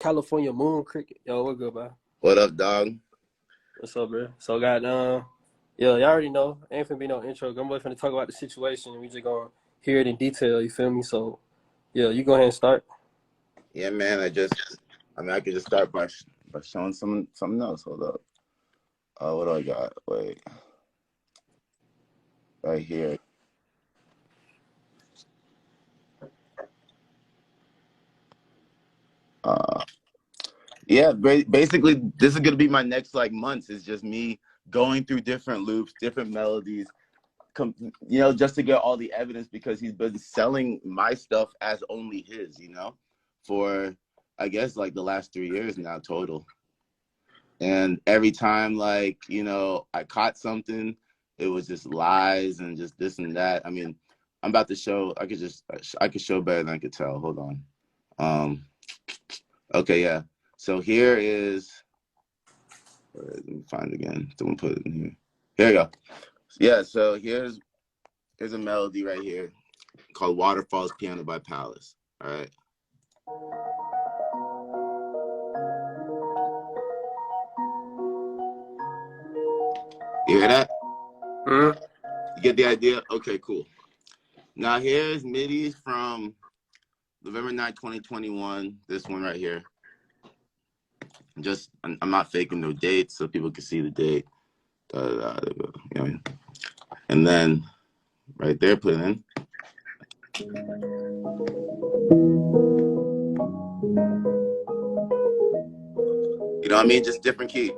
California Moon Cricket. Yo, what good, bro? What up, dog? What's up, bro? So, goddamn, yeah, y'all already know. Ain't finna be no intro. GUNBOI finna talk about the situation. We just gonna hear it in detail. You feel me? So, yeah, you go ahead and start. Yeah, man. I could just start by showing something else. Hold up. What do I got? Wait, right here. Yeah, basically, this is gonna be my next like months. It's just me going through different loops, different melodies, just to get all the evidence because he's been selling my stuff as only his, for I guess like the last 3 years now total. And every time like, I caught something, it was just lies and just this and that. I mean, I'm about to show, I could show better than I could tell. Hold on. Okay, yeah. So here is, let me find it again. Someone put it in here. Here we go. Yeah, so here's a melody right here called Waterfalls Piano by PVLACE. All right. You hear that? Mm-hmm. You get the idea? Okay, cool. Now here's MIDIs from November 9, 2021. This one right here. I'm not faking no dates so people can see the date. And then right there, put it in. You know what I mean? Just different key.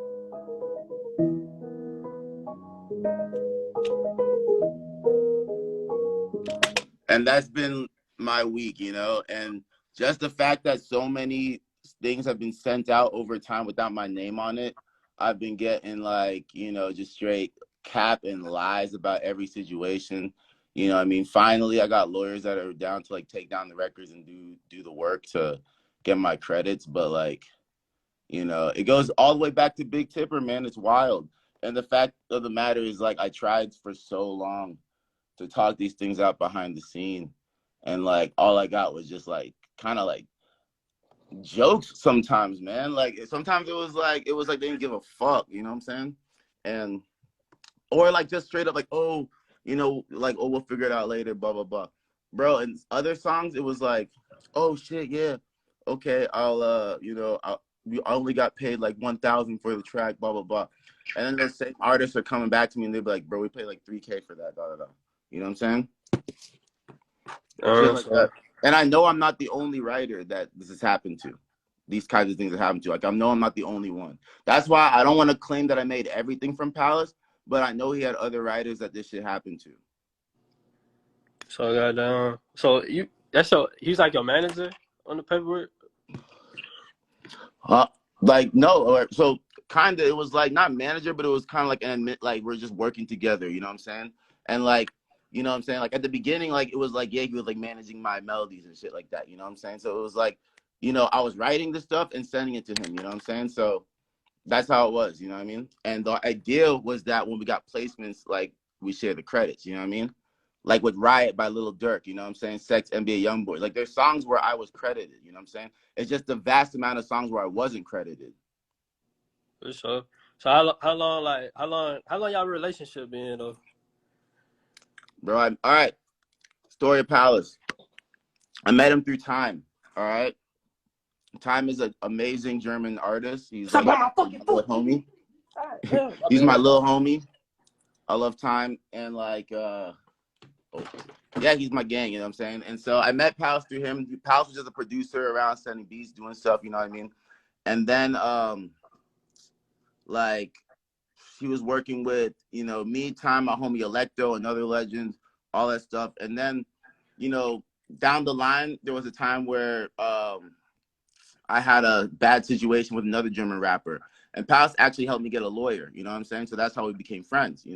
And that's been my week, and just the fact that so many things have been sent out over time without my name on it, I've been getting like, just straight cap and lies about every situation. I mean, finally I got lawyers that are down to like take down the records and do the work to get my credits, but like, it goes all the way back to Big Tipper, man. It's wild. And the fact of the matter is, like, I tried for so long to talk these things out behind the scene, and like all I got was just like kind of like jokes sometimes, man. Like sometimes it was like they didn't give a fuck, you know what I'm saying? And or like just straight up like, oh, like, oh, we'll figure it out later, blah blah blah. Bro, and other songs it was like, oh shit, yeah, okay, we only got paid like 1,000 for the track, blah blah blah. And then those same artists are coming back to me and they're like, bro, we paid like 3K for that, blah blah blah. You know what I'm saying? Shit like that. And I know I'm not the only writer that this has happened to. These kinds of things have happened to. Like, I know I'm not the only one. That's why I don't want to claim that I made everything from PVLACE, but I know he had other writers that this shit happened to. So, goddamn. So, he's like your manager on the paperwork? Like, no. So, kind of, it was like not manager, but it was kind of like like we're just working together, you know what I'm saying? And like, you know what I'm saying? Like at the beginning, like it was like, yeah, he was like managing my melodies and shit like that. You know what I'm saying? So it was like, I was writing the stuff and sending it to him. You know what I'm saying? So that's how it was. You know what I mean? And the idea was that when we got placements, like we share the credits. You know what I mean? Like with Riot by Lil Durk. You know what I'm saying? Sex, NBA YoungBoy. Like there's songs where I was credited. You know what I'm saying? It's just the vast amount of songs where I wasn't credited. For sure. So how long y'all relationship been though? Bro, all right. Story of PVLACE. I met him through Time. All right. Time is an amazing German artist. He's like my little homie. He's my little homie. I love Time. And like, yeah, he's my gang, you know what I'm saying? And so I met PVLACE through him. PVLACE was just a producer around sending beats, doing stuff, you know what I mean? And then, like, he was working with, me, Time, my homie Electo, another legend, all that stuff. And then, down the line, there was a time where I had a bad situation with another German rapper. And PVLACE actually helped me get a lawyer, you know what I'm saying? So that's how we became friends,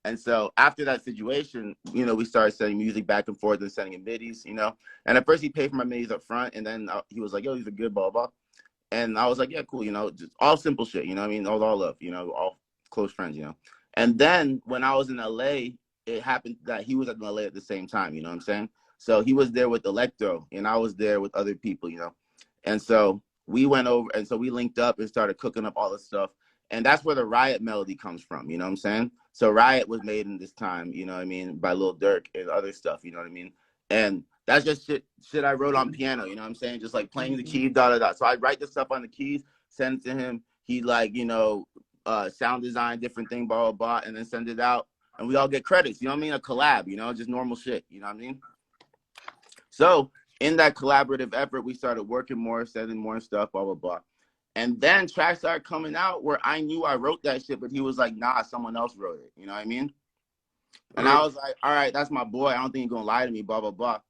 And so after that situation, we started sending music back and forth and sending him midis, And at first he paid for my midis up front. And then he was like, yo, these are good, blah, blah. And I was like, yeah, cool, just all simple shit, you know what I mean? All love, all close friends, And then when I was in LA, it happened that he was in LA at the same time, you know what I'm saying? So he was there with Electro and I was there with other people, And so we went over, and so we linked up and started cooking up all this stuff. And that's where the Riot melody comes from, you know what I'm saying? So Riot was made in this time, you know what I mean, by Lil Durk and other stuff, you know what I mean? And that's just shit I wrote on piano, you know what I'm saying? Just like playing the keys, da da da. So I write the stuff on the keys, send it to him. He like, you know, sound design, different thing, blah, blah, blah, and then send it out. And we all get credits, you know what I mean? A collab, you know, just normal shit, you know what I mean? So in that collaborative effort, we started working more, sending more stuff, blah, blah, blah. And then tracks started coming out where I knew I wrote that shit, but he was like, nah, someone else wrote it. You know what I mean? And I was like, all right, that's my boy. I don't think he's going to lie to me, blah, blah, blah.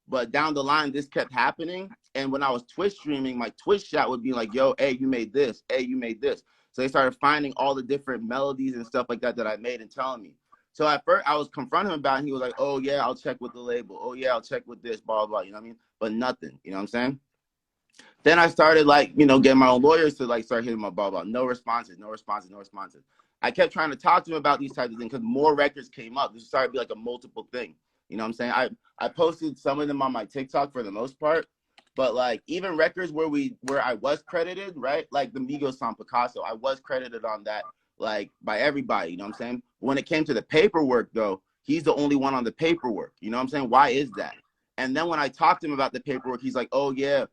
But down the line, this kept happening. And when I was Twitch streaming, my Twitch chat would be like, yo, hey, you made this. Hey, you made this. So they started finding all the different melodies and stuff like that that I made and telling me. So at first, I was confronting him about it, and he was like, oh, yeah, I'll check with the label. Oh, yeah, I'll check with this, blah, blah, you know what I mean? But nothing, you know what I'm saying? Then I started, like, you know, getting my own lawyers to, like, start hitting my blah, blah. No responses, no responses, no responses. I kept trying to talk to him about these types of things because more records came up. This started to be like a multiple thing. You know what I'm saying? I posted some of them on my TikTok for the most part. But, like, even records where I was credited, right? Like the Migos song Picasso, I was credited on that, like, by everybody. You know what I'm saying? When it came to the paperwork, though, he's the only one on the paperwork. You know what I'm saying? Why is that? And then when I talked to him about the paperwork, he's like, oh, yeah.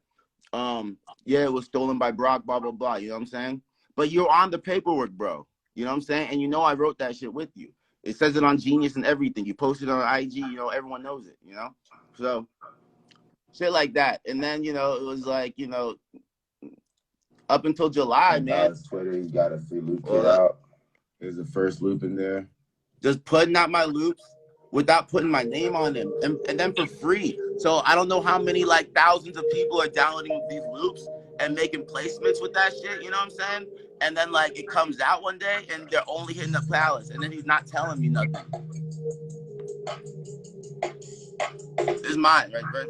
Yeah, it was stolen by Brock, blah, blah, blah. You know what I'm saying? But you're on the paperwork, bro. You know what I'm saying? And you know I wrote that shit with you. It says it on Genius and everything. You posted it on IG, you know, everyone knows it, you know? So, shit like that. And then, you know, it was like, you know, up until July, man. Twitter, he's got a free loop kit out. There's the first loop in there. Just putting out my loops without putting my name on them, and then for free. So I don't know how many, like, thousands of people are downloading these loops and making placements with that shit, you know what I'm saying? And then, like, it comes out one day and they're only hitting the palace, and then he's not telling me nothing. This is mine, right, bro?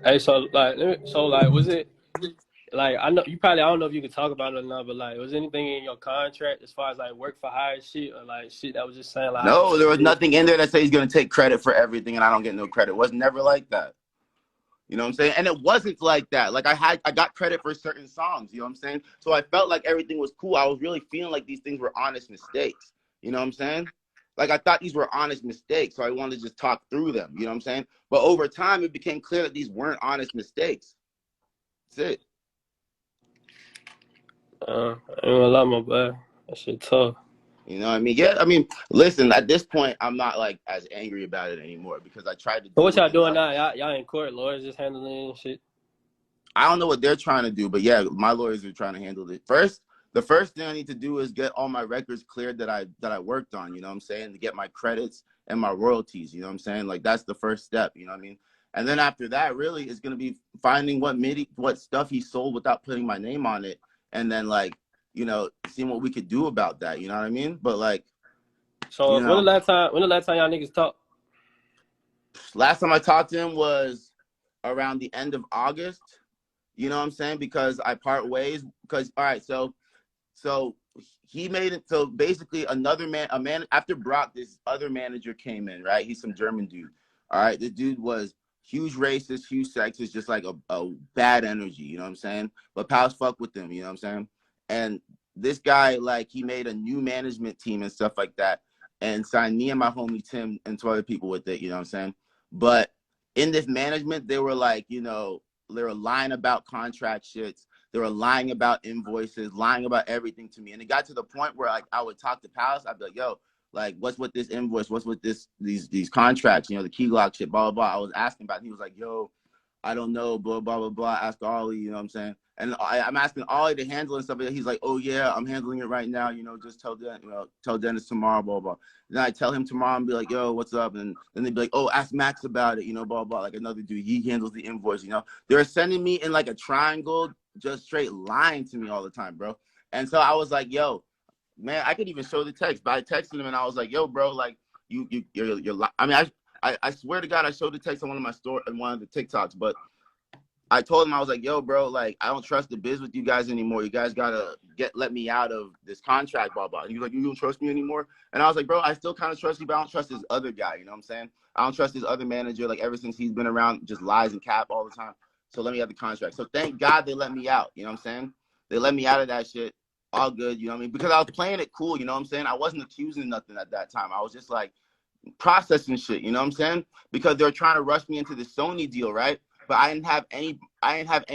Hey, so like, was it like, I know you probably, I don't know if you could talk about it or not, but like, was anything in your contract as far as like work for hire shit or like shit that was just saying like? No, there was nothing in there that says he's gonna take credit for everything and I don't get no credit. It was never like that. You know what I'm saying? And it wasn't like that. Like I got credit for certain songs, you know what I'm saying? So I felt like everything was cool. I was really feeling like these things were honest mistakes. You know what I'm saying? Like I thought these were honest mistakes. So I wanted to just talk through them. You know what I'm saying? But over time, it became clear that these weren't honest mistakes. That's it. I ain't gonna lie, my boy. That shit tough. You know what I mean? Yeah, I mean, listen, at this point, I'm not like as angry about it anymore because I tried to do. So what y'all doing now? Y'all in court, lawyers just handling shit? I don't know what they're trying to do, but yeah, my lawyers are trying to handle it. The first thing I need to do is get all my records cleared that I worked on, you know what I'm saying? To get my credits and my royalties, you know what I'm saying? Like that's the first step, you know what I mean? And then after that, really, is gonna be finding what stuff he sold without putting my name on it, and then like, you know, seeing what we could do about that, you know what I mean? But like, so when the last time y'all niggas talked? Last time I talked to him was around the end of August. You know what I'm saying? Because I part ways. Because all right, so he made it. So basically, a man after Brock, this other manager came in. Right, he's some German dude. All right, the dude was huge racist, huge sexist, just like a bad energy. You know what I'm saying? But pals fuck with him. You know what I'm saying? And this guy, like, he made a new management team and stuff like that, and signed me and my homie Tim and 2 other people with it. You know what I'm saying? But in this management, they were like, you know, they were lying about contract shits. They were lying about invoices, lying about everything to me. And it got to the point where like I would talk to Palace. I'd be like, yo, like, what's with this invoice? What's with these contracts? You know, the key lock shit, blah, blah, blah. I was asking about it. He was like, yo, I don't know, blah, blah, blah, blah. Ask Ollie, you know what I'm saying? And I'm asking Ollie to handle and stuff. He's like, oh, yeah, I'm handling it right now. You know, just tell Dennis tomorrow, blah, blah. And then I tell him tomorrow and be like, yo, what's up? And then they'd be like, oh, ask Max about it, you know, blah, blah. Like another dude, he handles the invoice, you know. They're sending me in like a triangle, just straight lying to me all the time, bro. And so I was like, yo, man, I could even show the text. But I texted him and I was like, yo, bro, like, you're I mean, I swear to God, I showed the text on one of the TikToks, but I told him, I was like, yo, bro, like, I don't trust the biz with you guys anymore. You guys gotta let me out of this contract, blah, blah. And he was like, you don't trust me anymore? And I was like, bro, I still kind of trust you, but I don't trust this other guy, you know what I'm saying? I don't trust this other manager, like, ever since he's been around, just lies and cap all the time. So let me out the contract. So thank God they let me out, you know what I'm saying? They let me out of that shit. All good, you know what I mean? Because I was playing it cool, you know what I'm saying? I wasn't accusing nothing at that time. I was just, like, processing shit, you know what I'm saying? Because they were trying to rush me into the Sony deal, right? But I didn't have any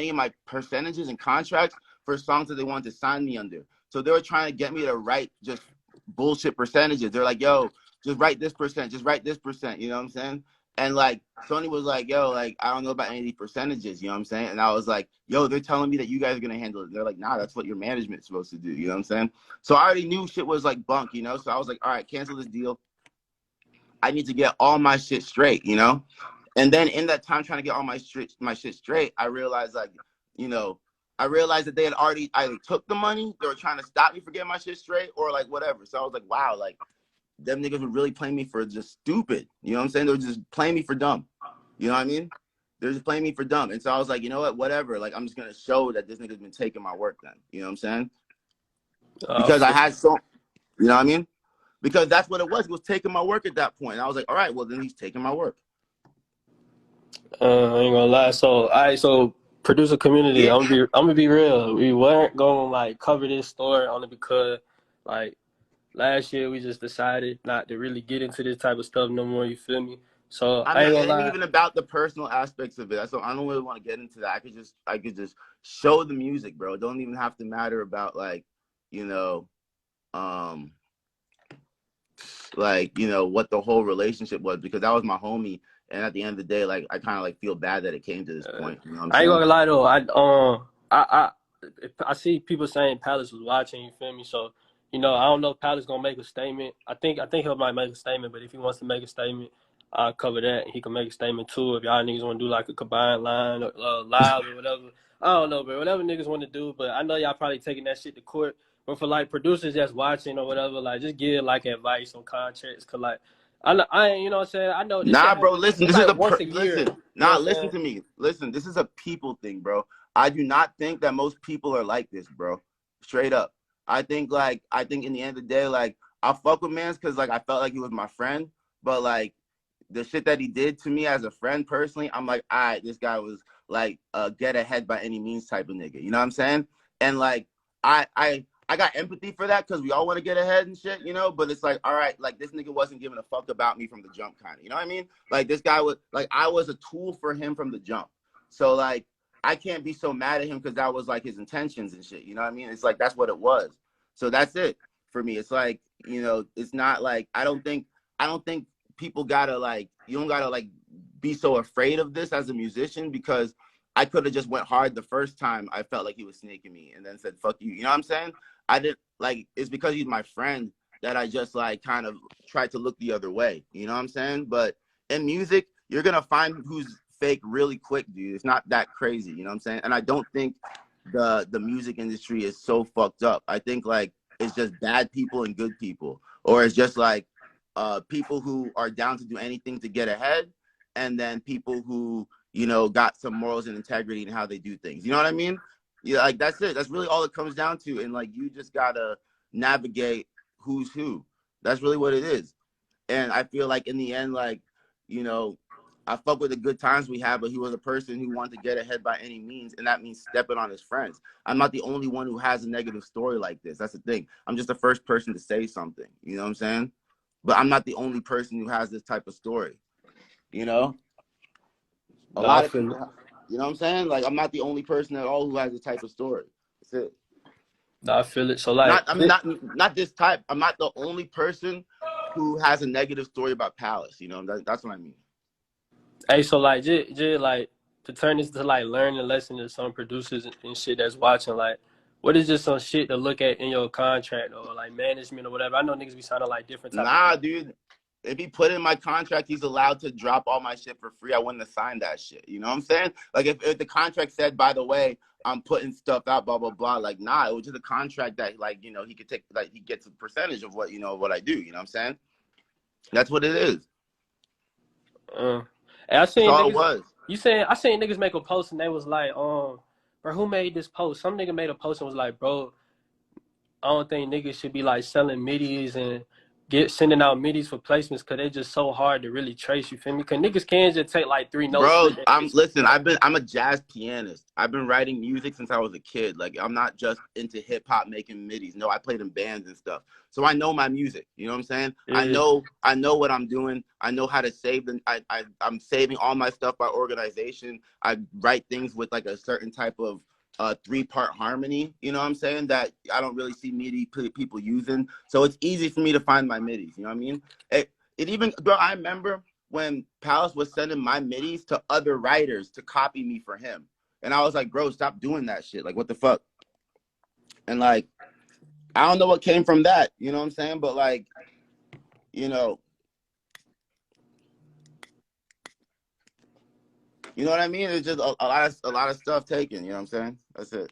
of my percentages and contracts for songs that they wanted to sign me under. So they were trying to get me to write just bullshit percentages. They're like, yo, just write this percent, just write this percent, you know what I'm saying? And like Sony was like, yo, like, I don't know about any of these percentages, you know what I'm saying? And I was like, yo, they're telling me that you guys are gonna handle it. They're like, nah, that's what your management's supposed to do, you know what I'm saying? So I already knew shit was like bunk, you know? So I was like, all right, cancel this deal. I need to get all my shit straight, you know? And then in that time trying to get all my shit straight, I realized, like, you know, I realized that they had already either took the money, they were trying to stop me from getting my shit straight, or like whatever. So I was like, wow, like, them niggas were really playing me for just stupid. You know what I'm saying? They were just playing me for dumb. You know what I mean? They're just playing me for dumb. And so I was like, you know what, whatever. Like, I'm just gonna show that this nigga's been taking my work then. You know what I'm saying? Because I had so, you know what I mean? Because that's what it was. He was taking my work at that point. And I was like, all right, well then he's taking my work. I ain't gonna lie. So, all right, so producer community, Yeah. I'm gonna be real. We weren't gonna like cover this story only because like last year we just decided not to really get into this type of stuff no more. You feel me? So I I mean, ain't it gonna ain't lie. even about the personal aspects of it. So I don't really want to get into that. I could just show the music, bro. It don't even have to matter about like, you know, like, you know, what the whole relationship was, because that was my homie. And at the end of the day, like, I kind of like feel bad that it came to this point. You know what I'm I ain't saying? gonna lie though. I see people saying Palace was watching. You feel me? So you know, I don't know if Palace gonna make a statement. I think he might make a statement. But if he wants to make a statement, I'll cover that. And he can make a statement too. If y'all niggas want to do like a combined line or live or whatever, I don't know, bro. Whatever niggas want to do. But I know y'all probably taking that shit to court. But for like producers that's watching or whatever, like just give like advice on contracts. Cause like I ain't, you know what I'm saying? I know this shit Nah, bro, happens. listen, It's this is like a once a year. listen. You know Nah, what I'm listen saying? to me. Listen, this is a people thing, bro. I do not think that most people are like this, bro. Straight up. I think in the end of the day, like, I fuck with Mans because like I felt like he was my friend, but like the shit that he did to me as a friend personally, I'm like, all right, this guy was like get ahead by any means type of nigga. You know what I'm saying? And like I got empathy for that because we all want to get ahead and shit, you know. But it's like, all right, like this nigga wasn't giving a fuck about me from the jump, kind of. You know what I mean? Like this guy was like I was a tool for him from the jump. So like I can't be so mad at him because that was like his intentions and shit. You know what I mean? It's like that's what it was. So that's it for me. It's like, you know, it's not like I don't think people gotta like, you don't gotta like be so afraid of this as a musician, because I could have just went hard the first time I felt like he was snaking me and then said fuck you. You know what I'm saying? I didn't like, it's because he's my friend that I just like kind of tried to look the other way. You know what I'm saying? But in music, you're gonna find who's fake really quick, dude. It's not that crazy. You know what I'm saying? And I don't think the music industry is so fucked up. I think like it's just bad people and good people, or it's just like people who are down to do anything to get ahead, and then people who, you know, got some morals and integrity in how they do things. You know what I mean? Yeah, like that's it. That's really all it comes down to. And like you just gotta navigate who's who. That's really what it is. And I feel like in the end, like, you know, I fuck with the good times we had, but he was a person who wanted to get ahead by any means, and that means stepping on his friends. I'm not the only one who has a negative story like this. That's the thing. I'm just the first person to say something. You know what I'm saying? But I'm not the only person who has this type of story. You know? A Nah, I lot of feel it. people, you know what I'm saying? Like, I'm not the only person at all who has this type of story. That's it. Nah, I feel it. So like, Not this type. I'm not the only person who has a negative story about Palace. You know, that's what I mean. hey, so like, just like to turn this to like learning lesson to some producers and shit that's watching. Like, what is just some shit to look at in your contract or like management or whatever? I know niggas be sounding like different type of Nah, things. dude. If he put in my contract, he's allowed to drop all my shit for free, I wouldn't have signed that shit. You know what I'm saying? Like, if the contract said, by the way, I'm putting stuff out, blah, blah, blah. Like, nah, it was just a contract that, like, you know, he could take, like, he gets a percentage of what, you know, what I do. You know what I'm saying? That's what it is. And I That's seen all it niggas. was. You saying I seen niggas make a post and they was like, bro, who made this post? Some nigga made a post and was like, bro, I don't think niggas should be like selling midis and sending out midis for placements because they just so hard to really trace. You feel me? Because niggas can just take like 3 notes, Bro, split that bitch. listen, I'm a jazz pianist. I've been writing music since I was a kid. Like, I'm not just into hip hop making midis. No, I played in bands and stuff. So I know my music. You know what I'm saying? Yeah. I know what I'm doing. I know how to save them. I'm saving all my stuff by organization. I write things with like a certain type of 3-part harmony, you know what I'm saying, that I don't really see MIDI people using. So it's easy for me to find my midis, you know what I mean? It even, bro, I remember when Palace was sending my midis to other writers to copy me for him. And I was like, bro, stop doing that shit. Like, what the fuck? And like, I don't know what came from that, you know what I'm saying? But like, you know what I mean? It's just a lot of stuff taken, you know what I'm saying? That's it.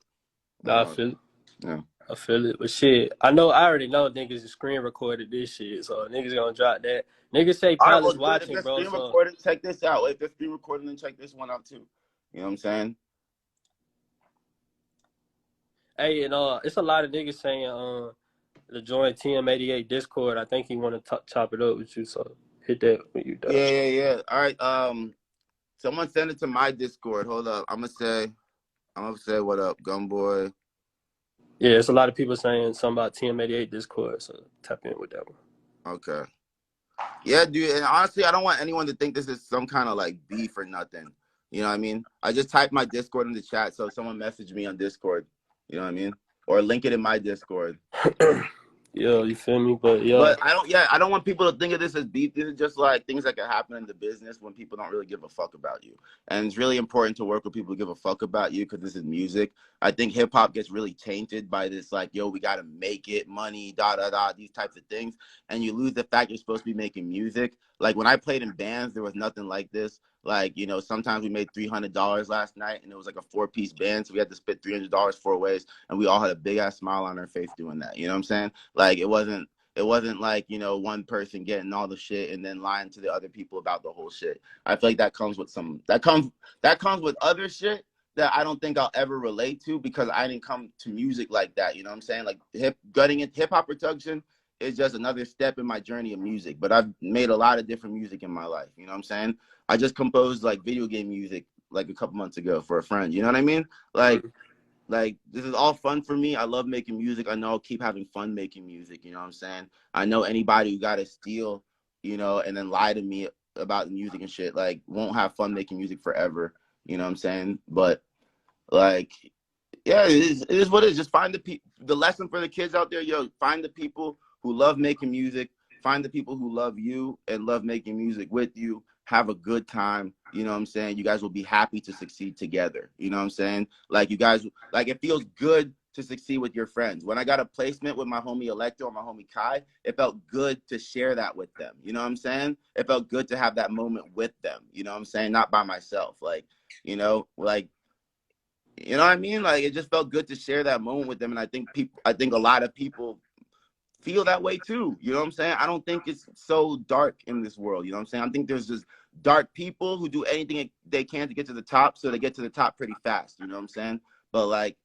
Nah, I feel it. Yeah. I feel it. But shit, I already know niggas is screen recorded this shit, so niggas gonna drop that. Niggas say All right, well, Palace good. If watching, they're bro, screen so recording, check this out. If they're screen recording, then check this one out too. You know what I'm saying? hey, and it's a lot of niggas saying to join TM88 Discord. I think he want to chop it up with you, so hit that when you done. Yeah. All right. Someone send it to my Discord. Hold up. I'm gonna say what up, GUNBOI. Yeah, it's a lot of people saying something about TM88 Discord, so tap in with that one. Okay. Yeah, dude. And honestly, I don't want anyone to think this is some kind of like beef or nothing. You know what I mean? I just typed my Discord in the chat, so if someone message me on Discord, you know what I mean? Or link it in my Discord. Yeah, you feel me? But yeah. But I don't want people to think of this as beef. This is just like things that can happen in the business when people don't really give a fuck about you. And it's really important to work with people who give a fuck about you because this is music. I think hip hop gets really tainted by this, like, yo, we got to make it, money, these types of things. And you lose the fact you're supposed to be making music. Like when I played in bands, there was nothing like this. Like, you know, sometimes we made $300 last night and it was like a 4-piece band. So we had to split $300 4 ways. And we all had a big ass smile on our face doing that. You know what I'm saying? Like it wasn't like, you know, one person getting all the shit and then lying to the other people about the whole shit. I feel like that comes with with other shit that I don't think I'll ever relate to because I didn't come to music like that. You know what I'm saying? Like hip hop production is just another step in my journey of music. But I've made a lot of different music in my life. You know what I'm saying? I just composed like video game music like a couple months ago for a friend. You know what I mean? Like this is all fun for me. I love making music. I know I'll keep having fun making music. You know what I'm saying? I know anybody who got to steal, you know, and then lie to me about the music and shit, like won't have fun making music forever. You know what I'm saying? But like, yeah, it is what it is. Just find the lesson for the kids out there, yo, find the people who love making music, find the people who love you and love making music with you. Have a good time. You know what I'm saying? You guys will be happy to succeed together. You know what I'm saying? Like you guys, like it feels good to succeed with your friends. When I got a placement with my homie Electro and my homie Kai, it felt good to share that with them. You know what I'm saying? It felt good to have that moment with them. You know what I'm saying? Not by myself. Like, you know, like, you know what I mean? Like it just felt good to share that moment with them. And I think a lot of people feel that way too. You know what I'm saying? I don't think it's so dark in this world. You know what I'm saying? I think there's just dark people who do anything they can to get to the top, so they get to the top pretty fast. You know what I'm saying? But like,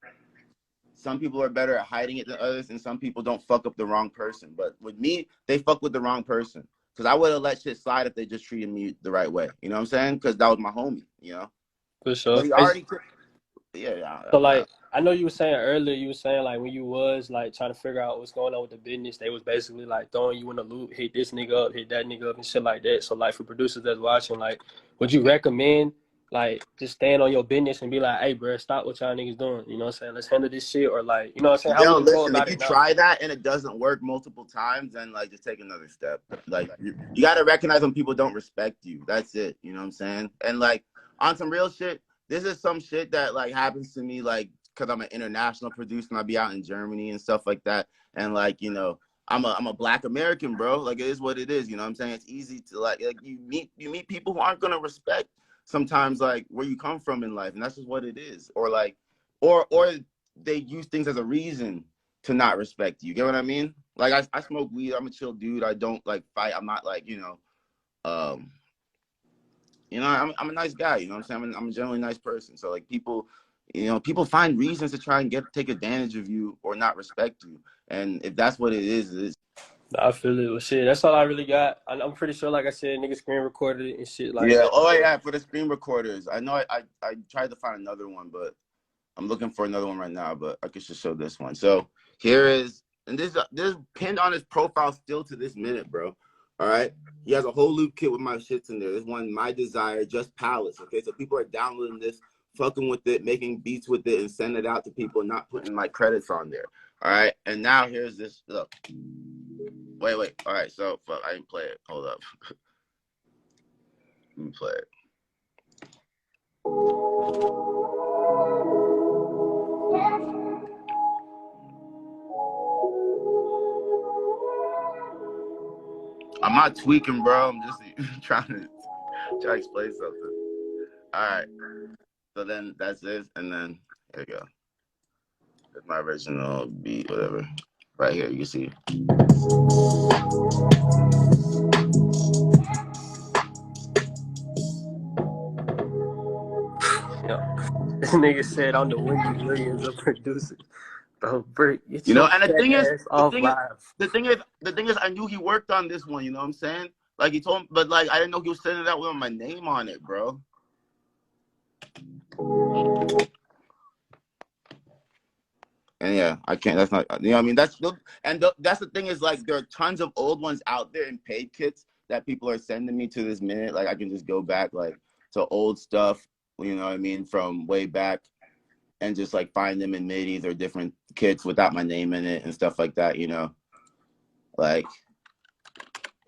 some people are better at hiding it than others, and some people don't fuck up the wrong person. But with me, they fuck with the wrong person. Because I would have let shit slide if they just treated me the right way. You know what I'm saying? Because that was my homie, you know? For sure. But he already took, yeah. So like, I know you were saying earlier, you were saying like when you was like trying to figure out what's going on with the business, they was basically like throwing you in the loop, hit this nigga up, hit that nigga up and shit like that. So like for producers that's watching, like, would you recommend like just stand on your business and be like, hey bro, stop what y'all niggas doing? You know what I'm saying? Let's handle this shit, or like, you know what I'm saying? How Yo, would you go listen, about if you it now? try that and it doesn't work multiple times, then like just take another step. Like you got to recognize when people don't respect you. That's it. You know what I'm saying? And like on some real shit, this is some shit that like happens to me like because I'm an international producer and I be out in Germany and stuff like that. And like, you know, I'm a Black American, bro. Like it is what it is. You know what I'm saying? It's easy to like you meet people who aren't gonna respect sometimes like where you come from in life, and that's just what it is. Or like, or they use things as a reason to not respect you. You get what I mean? Like I smoke weed. I'm a chill dude. I don't like fight. I'm not like, you know, You know, I'm a nice guy. You know what I'm saying? I'm a generally nice person. So like people, you know, people find reasons to try and take advantage of you or not respect you. And if that's what it is. I feel it. Well, shit, that's all I really got. I'm pretty sure, like I said, niggas screen recorded it and shit like Yeah. that. Oh yeah, for the screen recorders. I know I tried to find another one, but I'm looking for another one right now. But I could just show this one. So here is, and this pinned on his profile still to this minute, bro. All right. He has a whole loop kit with my shits in there. This one, My Desire, Just Palace. Okay, so people are downloading this, fucking with it, making beats with it, and sending it out to people, not putting my credits on there. All right, and now here's this. Look. Wait. All right, so fuck, I didn't play it. Hold up. Let me play it. I'm not tweaking, bro. I'm just trying to explain something. All right. So then that's this, and then here we go. That's my original beat, whatever. Right here, you can see. Yeah. This nigga said I'm the Wendy Williams of producers. Bro, Brick, get You know, your and fat ass off live. the thing is, I knew he worked on this one. You know what I'm saying? Like he told me, but like I didn't know he was sending it out with my name on it, bro. And yeah, I can't. That's not. You know, what I mean, that's the thing is like there are tons of old ones out there in paid kits that people are sending me to this minute. Like I can just go back like to old stuff. You know what I mean, from way back, and just like find them in midis or different kits without my name in it and stuff like that. You know, like.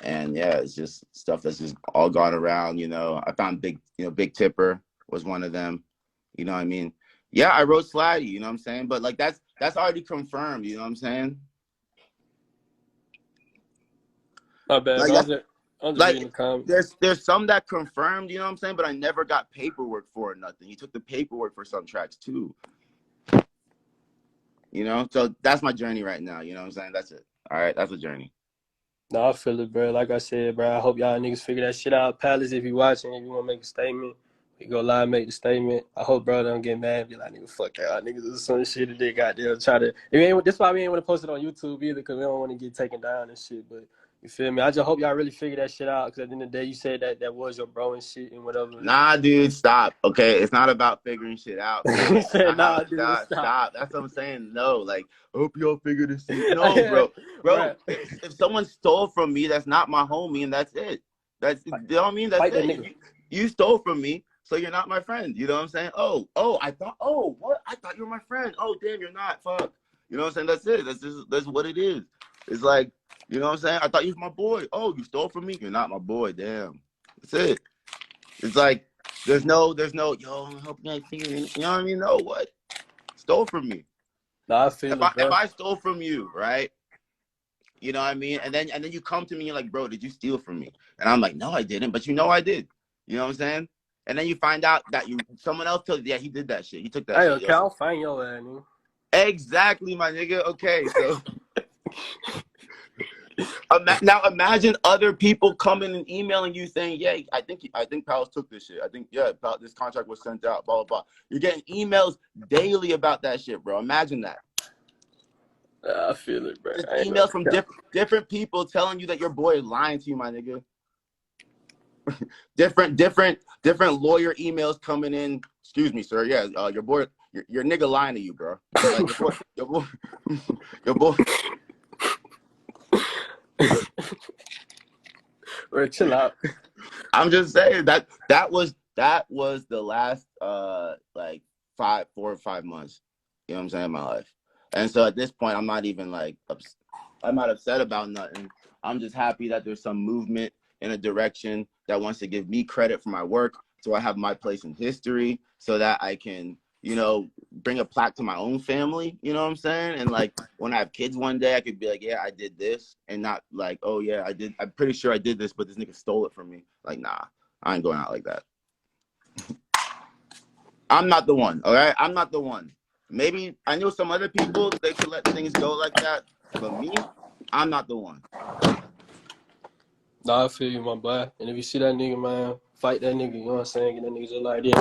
And yeah, it's just stuff that's just all gone around. You know, I found Big Tipper was one of them. You know what I mean? Yeah, I wrote Slatty, you know what I'm saying? But like that's already confirmed, you know what I'm saying? Not bad, Like bro. that's I'm just reading the like comments. there's some that confirmed, you know what I'm saying? But I never got paperwork for it, nothing. He took the paperwork for some tracks too. You know? So that's my journey right now, you know what I'm saying? That's it. All right, that's a journey. No, I feel it, bro. Like I said, bro, I hope y'all niggas figure that shit out. Palace, if you watching, if you want to make a statement, we go live, make the statement. I hope bro don't get mad and be like, nigga, fuck y'all niggas or some shit that they got there. Try to, that's why we ain't want to post it on YouTube either, because we don't want to get taken down and shit. But you feel me? I just hope y'all really figure that shit out, because at the end of the day, you said that was your bro and shit and whatever. Nah, dude, stop. Okay, it's not about figuring shit out, bro. He said, nah, dude, Stop. That's what I'm saying. No, like, I hope y'all figure this shit. No, bro. Right. If someone stole from me, that's not my homie, and that's it. That's, you know what I mean? That's Fight that it. nigga. You stole from me, so you're not my friend. You know what I'm saying? Oh, what? I thought you were my friend. Oh, damn, you're not. Fuck. You know what I'm saying? That's it. That's what it is. It's like, you know what I'm saying? I thought you was my boy. Oh, you stole from me? You're not my boy. Damn. That's it. It's like there's no, yo, I'm hoping I figure it. You know what I mean? No, what? Stole from me. Nah, I feel it, bro. If I stole from you, right? You know what I mean? And then you come to me and you're like, bro, did you steal from me? And I'm like, no, I didn't, but you know I did. You know what I'm saying? And then you find out that someone else told you, yeah, he did that shit. He took that Hey, shit. okay, I'll find your ass, nigga. Exactly, my nigga. Okay, so now imagine other people coming and emailing you saying, yeah, I think Palace took this shit. I think, yeah, this contract was sent out, blah, blah, blah. You're getting emails daily about that shit, bro. Imagine that. I feel it, bro. Just emails from different people telling you that your boy is lying to you, my nigga. different lawyer emails coming in. Excuse me, sir. Yeah, your boy, your nigga lying to you, bro. Like, your boy. Bro, chill out. I'm just saying that was the last like 4 or 5 months. You know what I'm saying, in my life. And so at this point, I'm not even like I'm not upset about nothing. I'm just happy that there's some movement in a direction that wants to give me credit for my work, so I have my place in history, so that I can, you know, bring a plaque to my own family. You know what I'm saying? And like when I have kids one day, I could be like, yeah, I did this, and not like, oh yeah, I did. I'm pretty sure I did this, but this nigga stole it from me. Like, nah, I ain't going out like that. I'm not the one. All right, I'm not the one. Maybe I know some other people, they could let things go like that, but me, I'm not the one. Nah, I feel you, my boy. And if you see that nigga, man, fight that nigga. You know what I'm saying? Get that nigga just like this.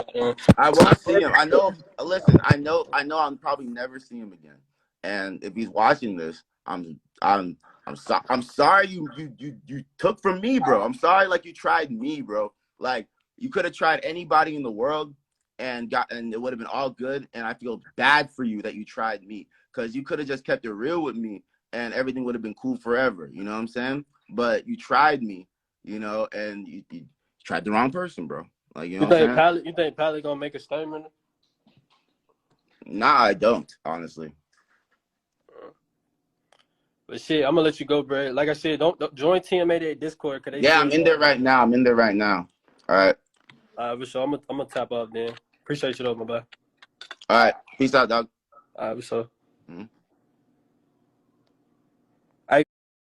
I want to see him. I know. Listen, I know. I'm probably never see him again. And if he's watching this, I'm sorry you took from me, bro. I'm sorry, like you tried me, bro. Like you could have tried anybody in the world and it would have been all good. And I feel bad for you that you tried me, because you could have just kept it real with me and everything would have been cool forever. You know what I'm saying? But you tried me, you know, and you tried the wrong person, bro. Like, you know what I'm saying? You think Pilot gonna make a statement? Nah, I don't, honestly. But shit, I'm gonna let you go, bro. Like I said, don't join TMA Discord, cause they Yeah, I'm in there right now. All right. So I'm gonna tap up then. Appreciate you though, my boy. All right. Peace out, dog. So. Mm-hmm.